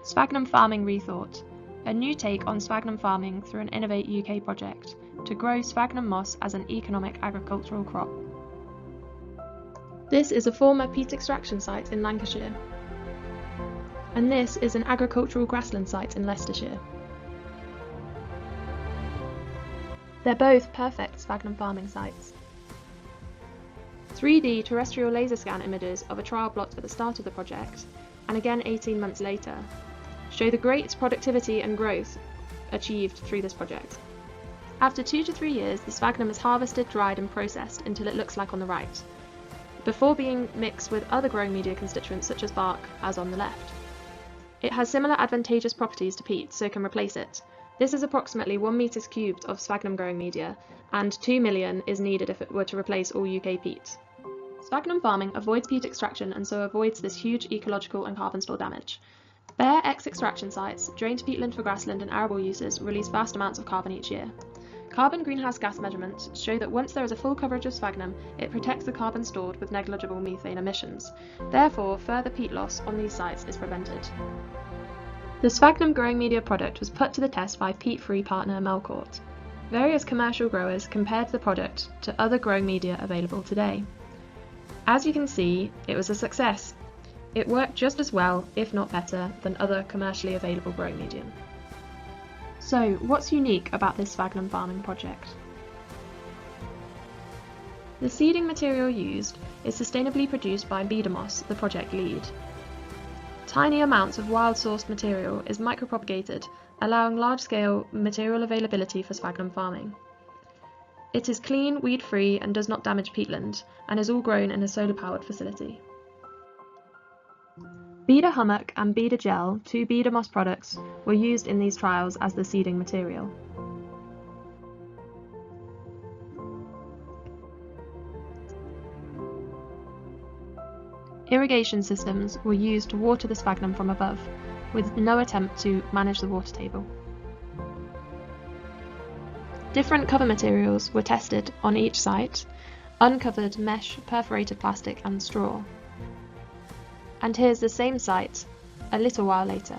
Sphagnum Farming Rethought, a new take on sphagnum farming through an Innovate UK project to grow sphagnum moss as an economic agricultural crop. This is a former peat extraction site in Lancashire, and this is an agricultural grassland site in Leicestershire. They're both perfect sphagnum farming sites. 3D terrestrial laser scan images of a trial plot at the start of the project, and again 18 months later, show the great productivity and growth achieved through this project. After 2 to 3 years, the sphagnum is harvested, dried and processed until it looks like on the right, before being mixed with other growing media constituents such as bark, as on the left. It has similar advantageous properties to peat, so can replace it. This is approximately 1 metres cubed of sphagnum growing media, and 2 million is needed if it were to replace all UK peat. Sphagnum farming avoids peat extraction and so avoids this huge ecological and carbon store damage. Bare ex-extraction sites, drained peatland for grassland and arable uses, release vast amounts of carbon each year. Carbon greenhouse gas measurements show that once there is a full coverage of sphagnum, it protects the carbon stored with negligible methane emissions. Therefore, further peat loss on these sites is prevented. The sphagnum growing media product was put to the test by peat-free partner Melcourt. Various commercial growers compared the product to other growing media available today. As you can see, it was a success. It worked just as well, if not better, than other commercially available growing medium. So, what's unique about this sphagnum farming project? The seeding material used is sustainably produced by Beda Moss, the project lead. Tiny amounts of wild-sourced material is micropropagated, allowing large-scale material availability for sphagnum farming. It is clean, weed-free and does not damage peatland, and is all grown in a solar-powered facility. Beda Hummock and Beda Gel, 2 Beda Moss products, were used in these trials as the seeding material. Irrigation systems were used to water the sphagnum from above, with no attempt to manage the water table. Different cover materials were tested on each site: uncovered mesh, perforated plastic and straw. And here's the same site a little while later.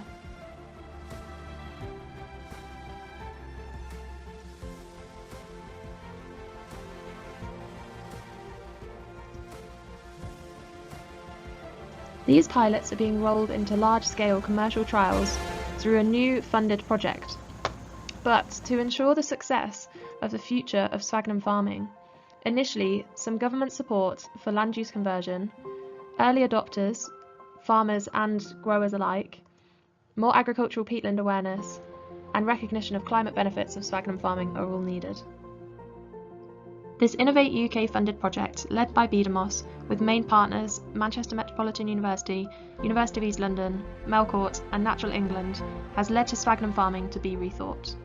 These pilots are being rolled into large-scale commercial trials through a new funded project. But to ensure the success of the future of sphagnum farming, initially some government support for land use conversion, early adopters, farmers and growers alike, more agricultural peatland awareness, and recognition of climate benefits of sphagnum farming are all needed. This Innovate UK funded project, led by Beda Moss, with main partners Manchester Metropolitan University, University of East London, Melcourt and Natural England, has led to sphagnum farming to be rethought.